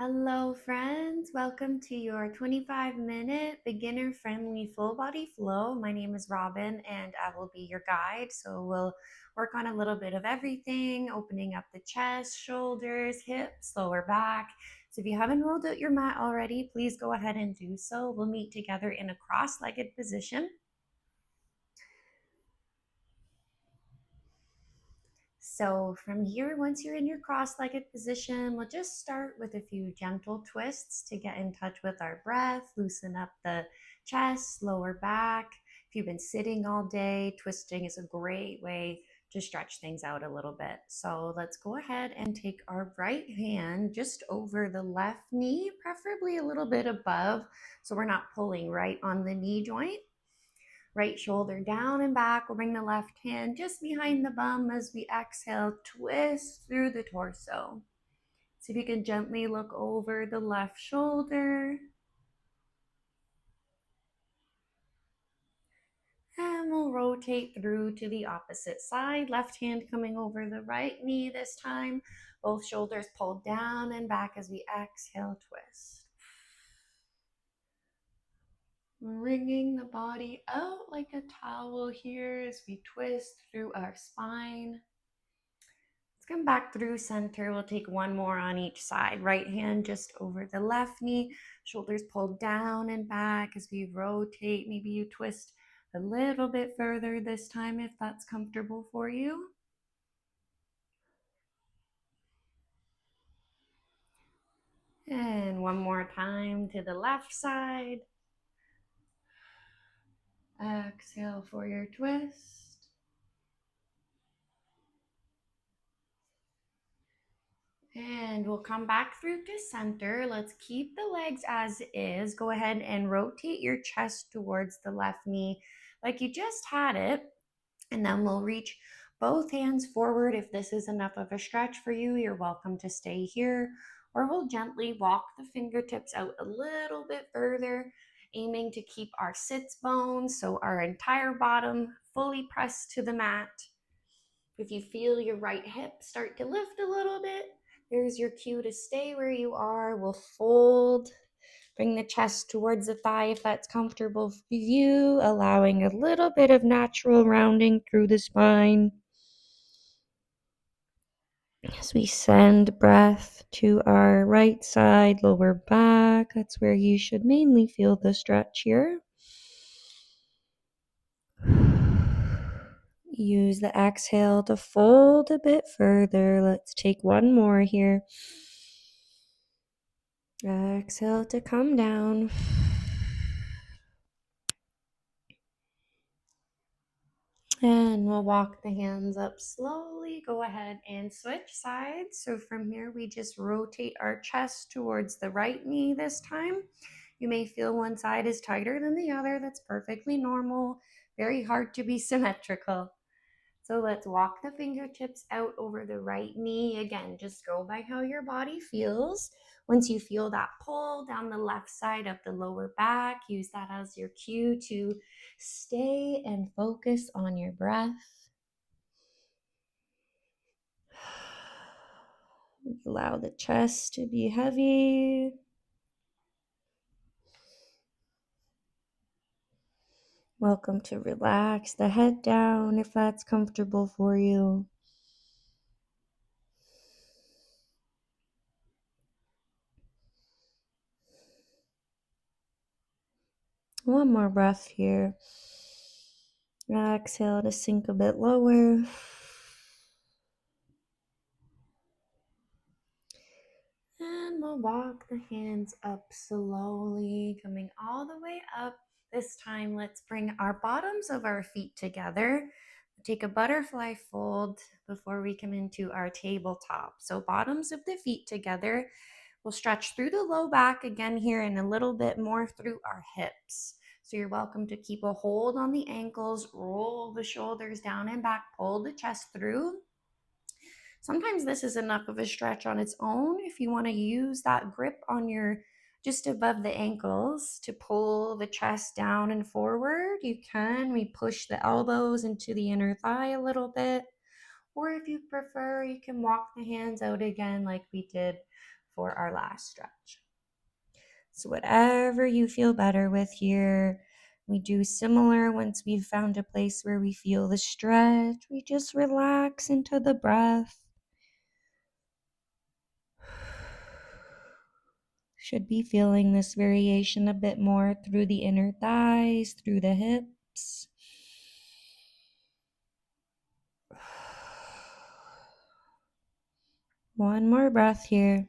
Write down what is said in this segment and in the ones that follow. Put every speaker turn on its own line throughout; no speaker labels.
Hello, friends. Welcome to your 25-minute beginner-friendly full body flow. My name is Robyn, and I will be your guide. So we'll work on a little bit of everything, opening up the chest, shoulders, hips, lower back. So if you haven't rolled out your mat already, please go ahead and do so. We'll meet together in a cross-legged position. So from here, once you're in your cross-legged position, we'll just start with a few gentle twists to get in touch with our breath, loosen up the chest, lower back. If you've been sitting all day, twisting is a great way to stretch things out a little bit. So let's go ahead and take our right hand just over the left knee, preferably a little bit above, so we're not pulling right on the knee joint. Right shoulder down and back. We'll bring the left hand just behind the bum as we exhale, twist through the torso. So if you can gently look over the left shoulder. And we'll rotate through to the opposite side. Left hand coming over the right knee this time. Both shoulders pulled down and back as we exhale, twist. Wringing the body out like a towel here as we twist through our spine. Let's come back through center. We'll take one more on each side. Right hand just over the left knee, shoulders pulled down and back as we rotate. Maybe you twist a little bit further this time if that's comfortable for you. And one more time to the left side. Exhale for your twist. And we'll come back through to center. Let's keep the legs as is. Go ahead and rotate your chest towards the left knee like you just had it. And then we'll reach both hands forward. If this is enough of a stretch for you, you're welcome to stay here. Or we'll gently walk the fingertips out a little bit further, aiming to keep our sits bones, so our entire bottom fully pressed to the mat. If you feel your right hip start to lift a little bit, there's your cue to stay where you are. We'll fold, bring the chest towards the thigh if that's comfortable for you, allowing a little bit of natural rounding through the spine. As we send breath to our right side, lower back, that's where you should mainly feel the stretch here. Use the exhale to fold a bit further. Let's take one more here. Exhale to come down. And we'll walk the hands up slowly. Go ahead and switch sides. So from here, we just rotate our chest towards the right knee this time. You may feel one side is tighter than the other. That's perfectly normal. Very hard to be symmetrical. So let's walk the fingertips out over the right knee. Again, just go by how your body feels. Once you feel that pull down the left side of the lower back, use that as your cue to stay and focus on your breath. Allow the chest to be heavy. Welcome to relax the head down if that's comfortable for you. One more breath here. Exhale to sink a bit lower. And we'll walk the hands up slowly, coming all the way up. This time, let's bring our bottoms of our feet together. Take a butterfly fold before we come into our tabletop. So bottoms of the feet together. We'll stretch through the low back again here and a little bit more through our hips. So you're welcome to keep a hold on the ankles, roll the shoulders down and back, pull the chest through. Sometimes this is enough of a stretch on its own. If you want to use that grip on your just above the ankles to pull the chest down and forward, you can. We push the elbows into the inner thigh a little bit. Or if you prefer, you can walk the hands out again like we did for our last stretch. So whatever you feel better with here, we do similar. Once we've found a place where we feel the stretch, we just relax into the breath. Should be feeling this variation a bit more through the inner thighs, through the hips. One more breath here.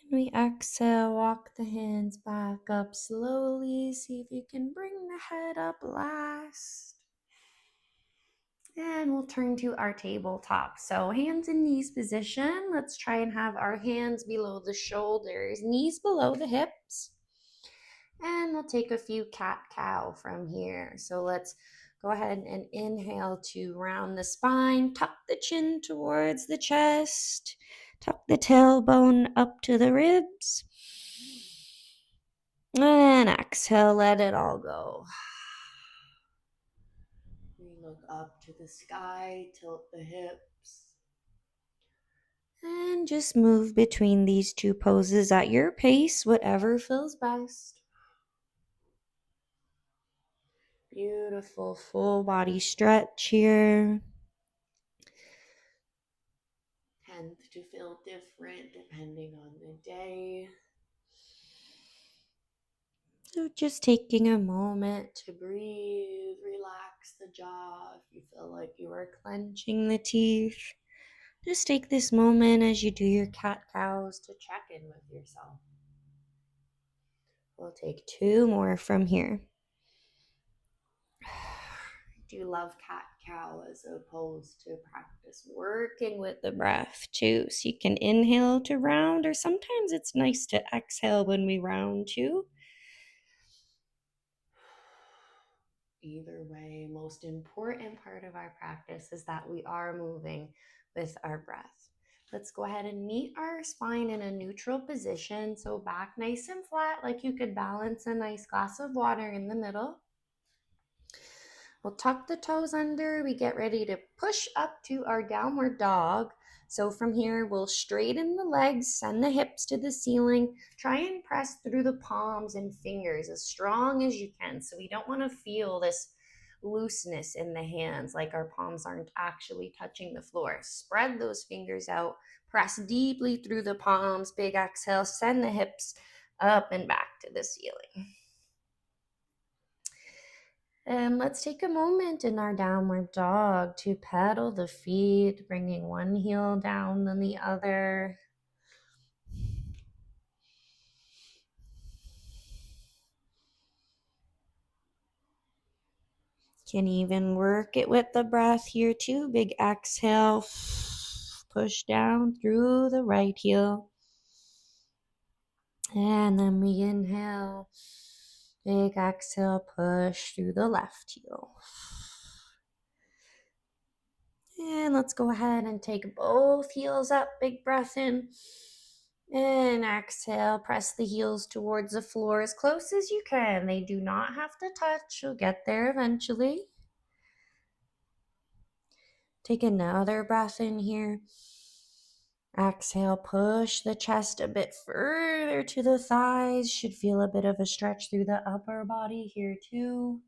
And we exhale, walk the hands back up slowly. See if you can bring the head up last. And we'll turn to our tabletop. So hands in knees position. Let's try and have our hands below the shoulders, knees below the hips. And we'll take a few cat-cow from here. So let's go ahead and inhale to round the spine, tuck the chin towards the chest, tuck the tailbone up to the ribs. And exhale, let it all go. We look up to the sky, tilt the hips. And just move between these two poses at your pace, whatever feels best. Beautiful full body stretch here. Tends to feel different depending on the day. So just taking a moment to breathe, relax the jaw if you feel like you are clenching the teeth. Just take this moment as you do your cat-cows to check in with yourself. We'll take two more from here. I do love cat-cow as opposed to practice working with the breath too. So you can inhale to round, or sometimes it's nice to exhale when we round too. Either way, most important part of our practice is that we are moving with our breath. Let's go ahead and meet our spine in a neutral position. So back nice and flat, like you could balance a nice glass of water in the middle. We'll tuck the toes under. We get ready to push up to our downward dog. So from here, we'll straighten the legs, send the hips to the ceiling. Try and press through the palms and fingers as strong as you can. So we don't want to feel this looseness in the hands, like our palms aren't actually touching the floor. Spread those fingers out. Press deeply through the palms. Big exhale. Send the hips up and back to the ceiling. And let's take a moment in our downward dog to pedal the feet, bringing one heel down then the other. Can even work it with the breath here too. Big exhale, push down through the right heel. And then we inhale, big exhale, push through the left heel. And let's go ahead and take both heels up, big breath in. And exhale, press the heels towards the floor as close as you can. They do not have to touch. You'll get there eventually. Take another breath in here. Exhale, push the chest a bit further to the thighs. Should feel a bit of a stretch through the upper body here too.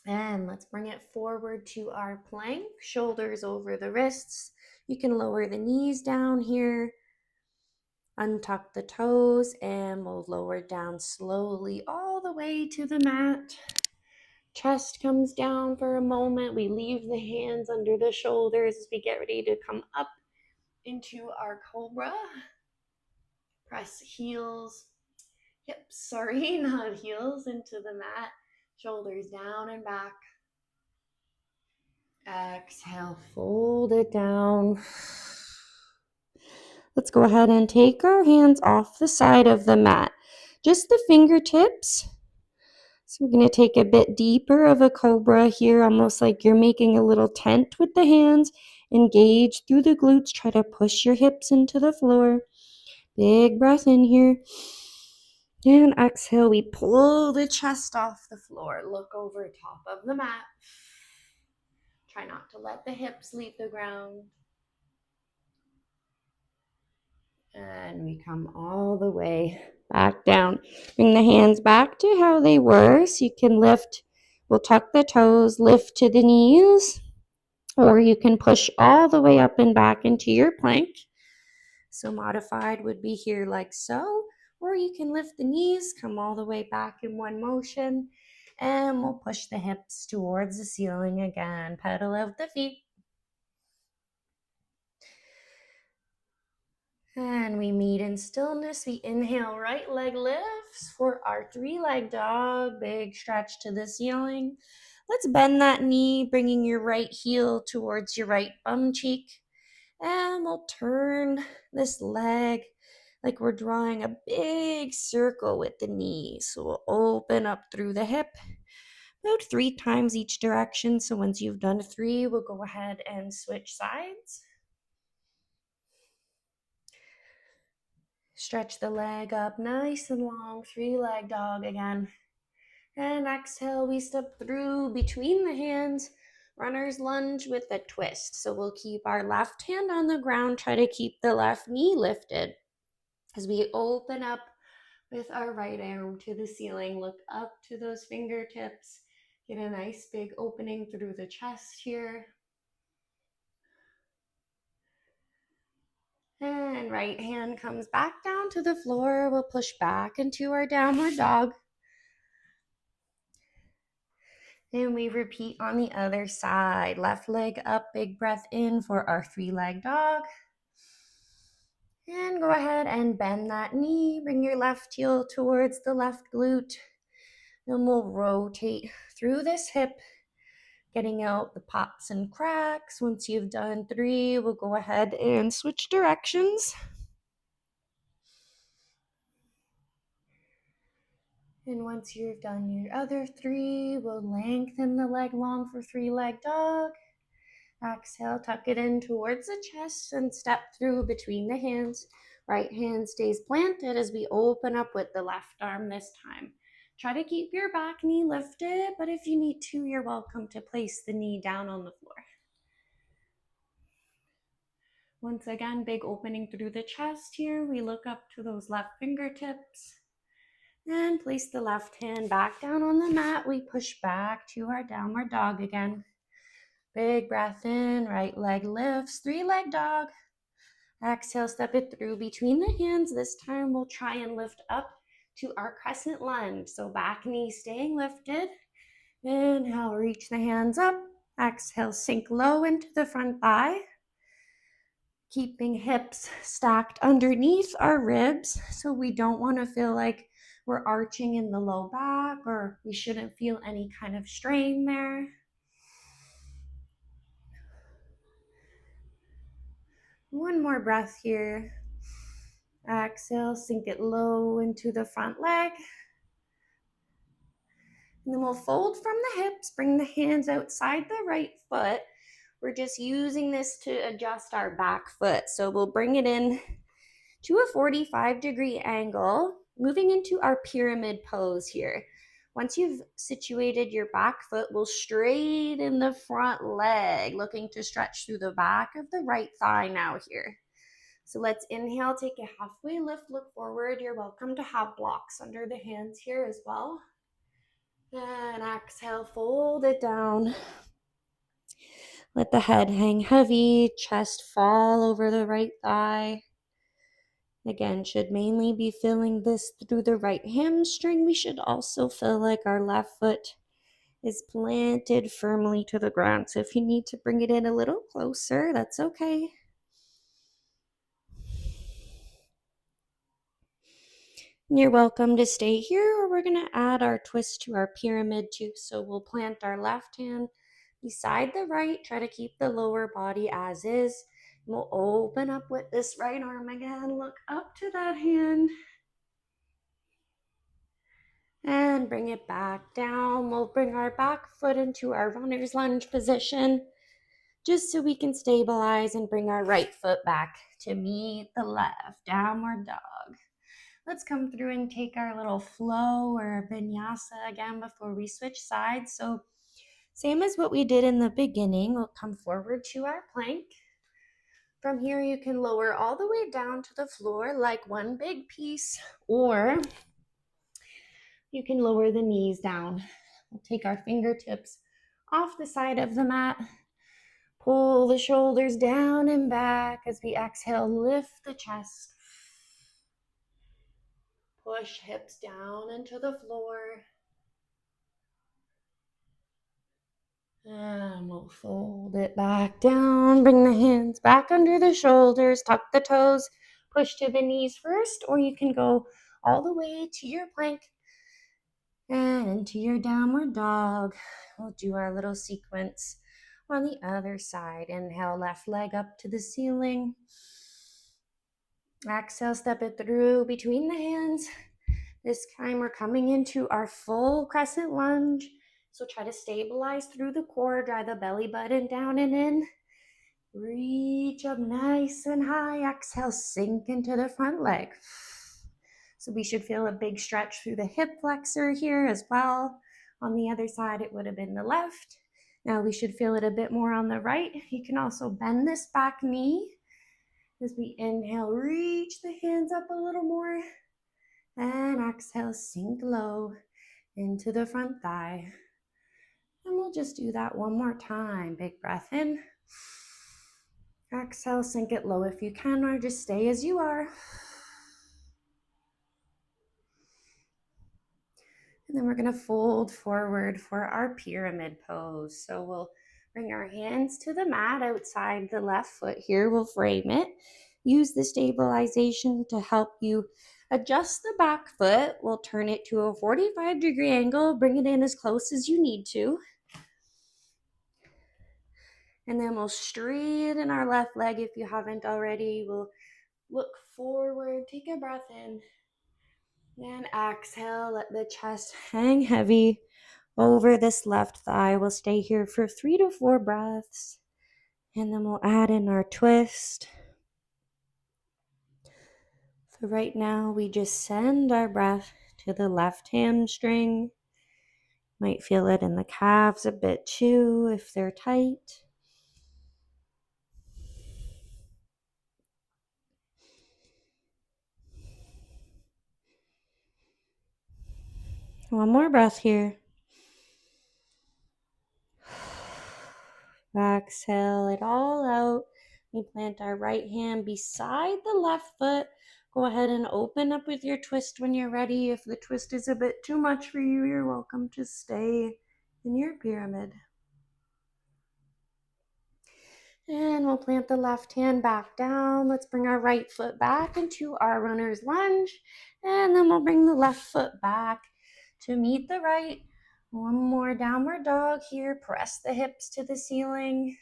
And let's bring it forward to our plank, shoulders over the wrists. You can lower the knees down here, untuck the toes, and we'll lower down slowly all the way to the mat. Chest comes down for a moment. We leave the hands under the shoulders as we get ready to come up into our cobra. Press not heels into the mat. Shoulders down and back. Exhale, fold it down. Let's go ahead and take our hands off the side of the mat. Just the fingertips. So we're going to take a bit deeper of a cobra here, almost like you're making a little tent with the hands. Engage through the glutes. Try to push your hips into the floor. Big breath in here. And exhale, we pull the chest off the floor. Look over top of the mat. Try not to let the hips leave the ground. And we come all the way back down. Bring the hands back to how they were so you can lift. We'll tuck the toes, lift to the knees, or you can push all the way up and back into your plank. So modified would be here like so, or you can lift the knees, come all the way back in one motion, and we'll push the hips towards the ceiling again. Pedal out the feet. And we meet in stillness. We inhale, right leg lifts for our 3-leg dog. Big stretch to the ceiling. Let's bend that knee, bringing your right heel towards your right bum cheek. And we'll turn this leg like we're drawing a big circle with the knee. So we'll open up through the hip about 3 times each direction. So once you've done 3, we'll go ahead and switch sides. Stretch the leg up nice and long, 3-leg dog again. And exhale, we step through between the hands, runner's lunge with a twist. So we'll keep our left hand on the ground, try to keep the left knee lifted. As we open up with our right arm to the ceiling, look up to those fingertips, get a nice big opening through the chest here. And right hand comes back down to the floor. We'll push back into our downward dog. And we repeat on the other side. Left leg up, big breath in for our 3-leg dog. And go ahead and bend that knee. Bring your left heel towards the left glute. Then we'll rotate through this hip, getting out the pops and cracks. Once you've done 3, we'll go ahead and switch directions. And once you've done your other 3, we'll lengthen the leg long for 3-leg dog. Exhale, tuck it in towards the chest and step through between the hands. Right hand stays planted as we open up with the left arm this time. Try to keep your back knee lifted, but if you need to, you're welcome to place the knee down on the floor. Once again, big opening through the chest here. We look up to those left fingertips and place the left hand back down on the mat. We push back to our downward dog again. Big breath in, right leg lifts, 3-leg dog. Exhale, step it through between the hands. This time we'll try and lift up to our crescent lunge. So back knee staying lifted. Inhale, reach the hands up. Exhale, sink low into the front thigh. Keeping hips stacked underneath our ribs, so we don't want to feel like we're arching in the low back, or we shouldn't feel any kind of strain there. One more breath here. Exhale, sink it low into the front leg. And then we'll fold from the hips, bring the hands outside the right foot. We're just using this to adjust our back foot. So we'll bring it in to a 45-degree angle, moving into our pyramid pose here. Once you've situated your back foot, we'll straighten the front leg, looking to stretch through the back of the right thigh now here. So let's inhale, take a halfway lift, look forward. You're welcome to have blocks under the hands here as well. And exhale, fold it down. Let the head hang heavy, chest fall over the right thigh. Again, should mainly be feeling this through the right hamstring. We should also feel like our left foot is planted firmly to the ground. So if you need to bring it in a little closer, that's okay. You're welcome to stay here, or we're going to add our twist to our pyramid too. So we'll plant our left hand beside the right, try to keep the lower body as is. We'll open up with this right arm again, look up to that hand. And bring it back down. We'll bring our back foot into our runner's lunge position, just so we can stabilize and bring our right foot back to meet the left, downward dog. Let's come through and take our little flow or vinyasa again before we switch sides. So Same as what we did in the beginning, we'll come forward to our plank. From here, you can lower all the way down to the floor like one big piece, or you can lower the knees down. We'll take our fingertips off the side of the mat. Pull the shoulders down and back as we exhale, lift the chest. Push hips down into the floor. And we'll fold it back down. Bring the hands back under the shoulders. Tuck the toes. Push to the knees first, or you can go all the way to your plank and into your downward dog. We'll do our little sequence on the other side. Inhale, left leg up to the ceiling. Exhale, step it through between the hands. This time we're coming into our full crescent lunge. So try to stabilize through the core, drive the belly button down and in. Reach up nice and high. Exhale, sink into the front leg. So we should feel a big stretch through the hip flexor here as well. On the other side, it would have been the left. Now we should feel it a bit more on the right. You can also bend this back knee. As we inhale, reach the hands up a little more. And exhale, sink low into the front thigh. And we'll just do that one more time. Big breath in. Exhale, sink it low if you can, or just stay as you are. And then we're going to fold forward for our pyramid pose. So we'll bring our hands to the mat outside the left foot here. We'll frame it. Use the stabilization to help you adjust the back foot. We'll turn it to a 45-degree angle. Bring it in as close as you need to. And then we'll straighten our left leg if you haven't already. We'll look forward. Take a breath in. And exhale, let the chest hang heavy over this left thigh. We'll stay here for 3 to 4 breaths. And then we'll add in our twist. So right now, we just send our breath to the left hamstring. Might feel it in the calves a bit too if they're tight. One more breath here. Exhale it all out. We plant our right hand beside the left foot. Go ahead and open up with your twist when you're ready. If the twist is a bit too much for you, you're welcome to stay in your pyramid. And we'll plant the left hand back down. Let's bring our right foot back into our runner's lunge. And then we'll bring the left foot back to meet the right. One more downward dog here. Press the hips to the ceiling.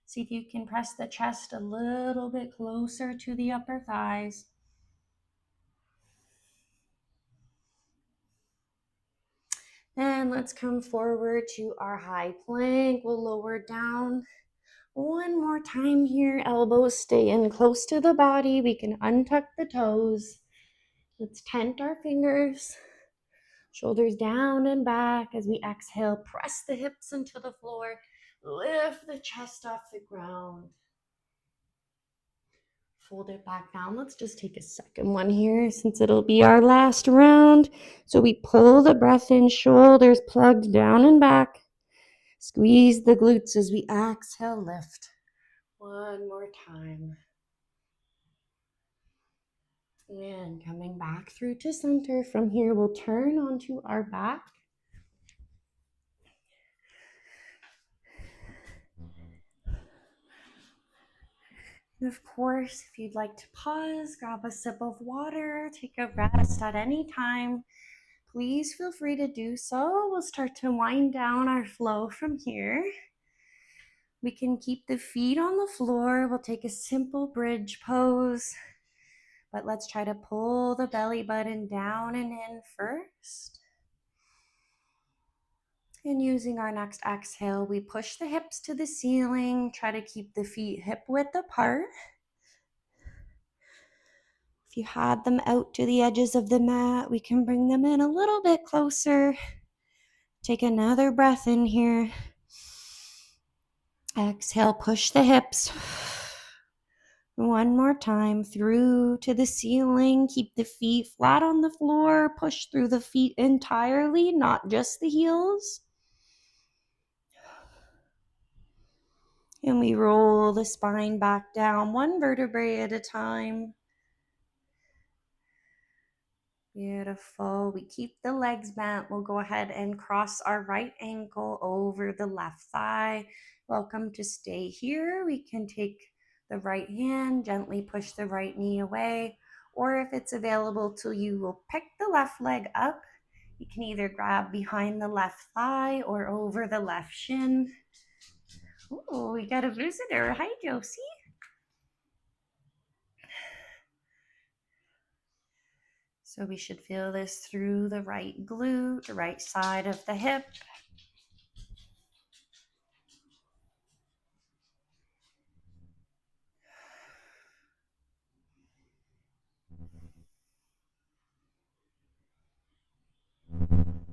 See if you can press the chest a little bit closer to the upper thighs. And let's come forward to our high plank. We'll lower down. One more time here. Elbows stay in close to the body. We can untuck the toes. Let's tent our fingers. Shoulders down and back as we exhale. Press the hips into the floor. Lift the chest off the ground. Fold it back down. Let's just take a second one here since it'll be our last round. So we pull the breath in, shoulders plugged down and back. Squeeze the glutes as we exhale, lift. One more time. And coming back through to center. From here, we'll turn onto our back. And of course, if you'd like to pause, grab a sip of water, take a rest at any time, please feel free to do so. We'll start to wind down our flow from here. We can keep the feet on the floor. We'll take a simple bridge pose, but let's try to pull the belly button down and in first. And using our next exhale, we push the hips to the ceiling. Try to keep the feet hip width apart. If you had them out to the edges of the mat, we can bring them in a little bit closer Take another breath in here. Exhale, push the hips. One more time, through to the ceiling. Keep the feet flat on the floor. Push through the feet entirely, not just the heels. And we roll the spine back down, one vertebrae at a time. Beautiful. We keep the legs bent. We'll go ahead and cross our right ankle over the left thigh. Welcome to stay here. We can take the right hand, gently push the right knee away, or if it's available to you, we'll pick the left leg up. You can either grab behind the left thigh or over the left shin. Oh, we got a visitor. Hi, Josie. So we should feel this through the right glute, the right side of the hip.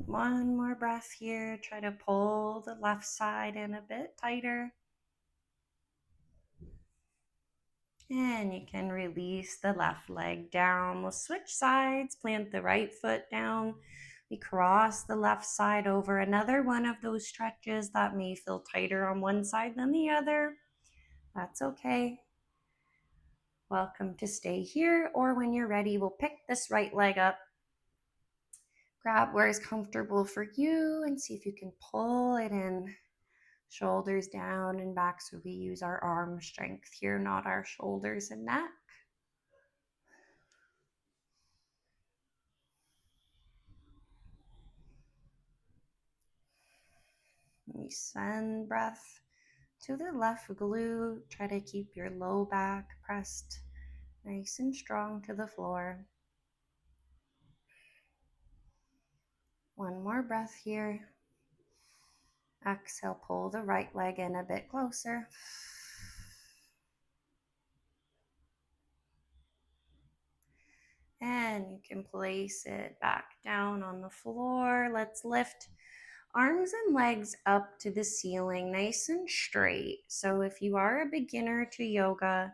One more breath here. Try to pull the left side in a bit tighter. And you can release the left leg down. We'll switch sides, plant the right foot down. We cross the left side over. Another one of those stretches that may feel tighter on one side than the other. That's okay. Welcome to stay here, or when you're ready, we'll pick this right leg up. Grab where is comfortable for you and see if you can pull it in. Shoulders down and back, so we use our arm strength here, not our shoulders and neck. We send breath to the left glute. Try to keep your low back pressed nice and strong to the floor. One more breath here. Exhale, pull the right leg in a bit closer. And you can place it back down on the floor. Let's lift arms and legs up to the ceiling, nice and straight. So if you are a beginner to yoga,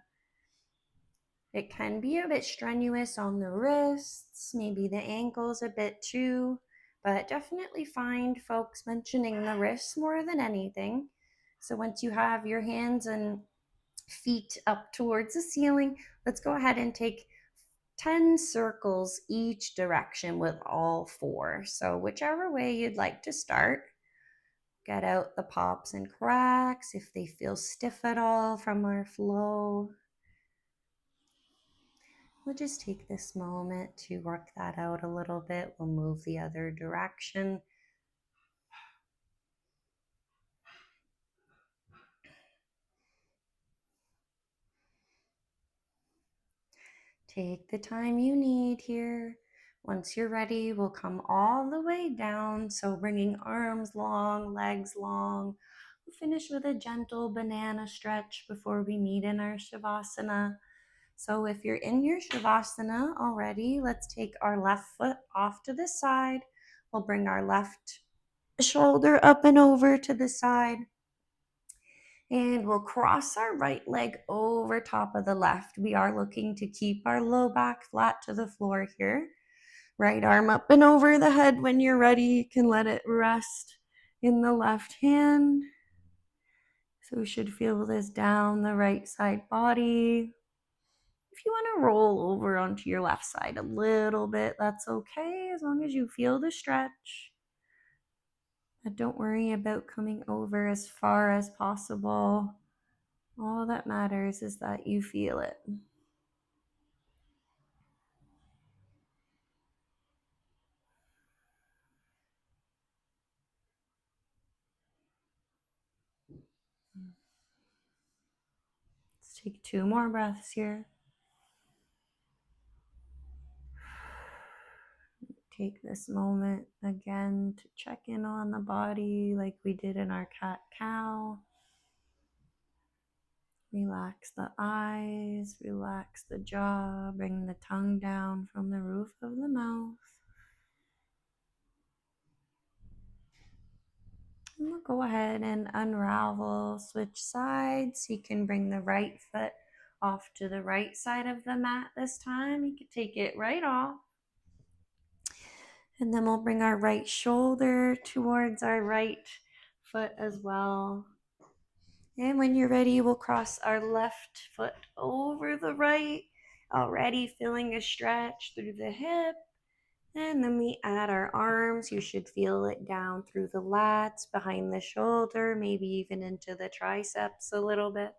it can be a bit strenuous on the wrists, maybe the ankles a bit too, but definitely find folks mentioning the wrists more than anything. So once you have your hands and feet up towards the ceiling, let's go ahead and take 10 circles each direction with all four. So whichever way you'd like to start. Get out the pops and cracks if they feel stiff at all from our flow. We'll just take this moment to work that out a little bit. We'll move the other direction. Take the time you need here. Once you're ready, we'll come all the way down. So bringing arms long, legs long. We'll finish with a gentle banana stretch before we meet in our Shavasana. So if you're in your Shavasana already, let's take our left foot off to the side. We'll bring our left shoulder up and over to the side. And we'll cross our right leg over top of the left. We are looking to keep our low back flat to the floor here. Right arm up and over the head. When you're ready, you can let it rest in the left hand. So we should feel this down the right side body. If you want to roll over onto your left side a little bit, that's okay, as long as you feel the stretch. But don't worry about coming over as far as possible. All that matters is that you feel it. Let's take 2 more breaths here. Take this moment again to check in on the body like we did in our cat-cow. Relax the eyes, relax the jaw, bring the tongue down from the roof of the mouth. We'll go ahead and unravel, switch sides. You can bring the right foot off to the right side of the mat this time. You can take it right off. And then we'll bring our right shoulder towards our right foot as well. And when you're ready, we'll cross our left foot over the right, already feeling a stretch through the hip. And then we add our arms. You should feel it down through the lats, behind the shoulder, maybe even into the triceps a little bit.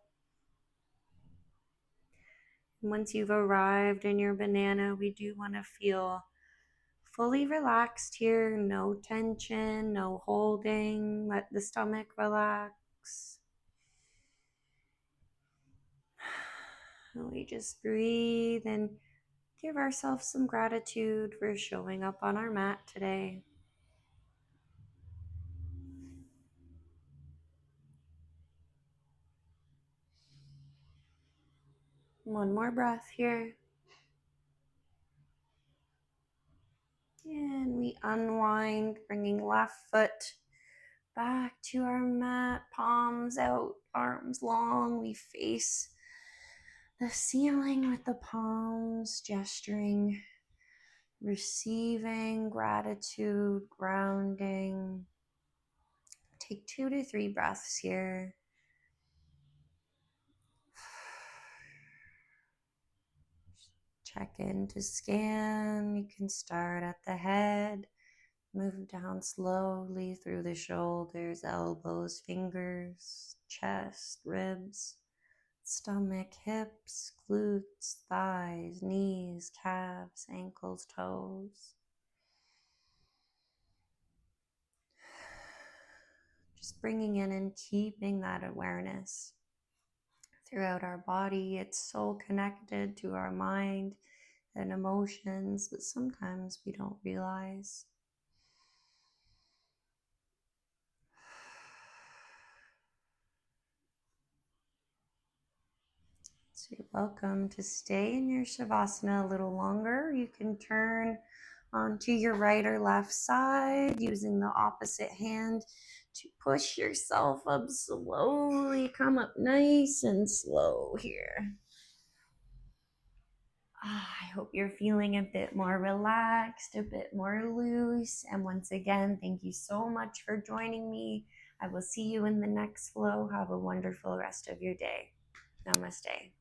And once you've arrived in your banana, we do want to feel fully relaxed here. No tension, no holding. Let the stomach relax. And we just breathe and give ourselves some gratitude for showing up on our mat today. One more breath here. And we unwind, bringing left foot back to our mat, palms out, arms long. We face the ceiling with the palms, gesturing, receiving gratitude, grounding. Take 2 to 3 breaths here. Check in to scan. You can start at the head, move down slowly through the shoulders, elbows, fingers, chest, ribs, stomach, hips, glutes, thighs, knees, calves, ankles, toes. Just bringing in and keeping that awareness throughout our body. It's so connected to our mind and emotions, but sometimes we don't realize. So you're welcome to stay in your Shavasana a little longer. You can turn onto your right or left side using the opposite hand to push yourself up slowly. Come up nice and slow here. I hope you're feeling a bit more relaxed, a bit more loose. And once again, thank you so much for joining me. I will see you in the next flow. Have a wonderful rest of your day. Namaste.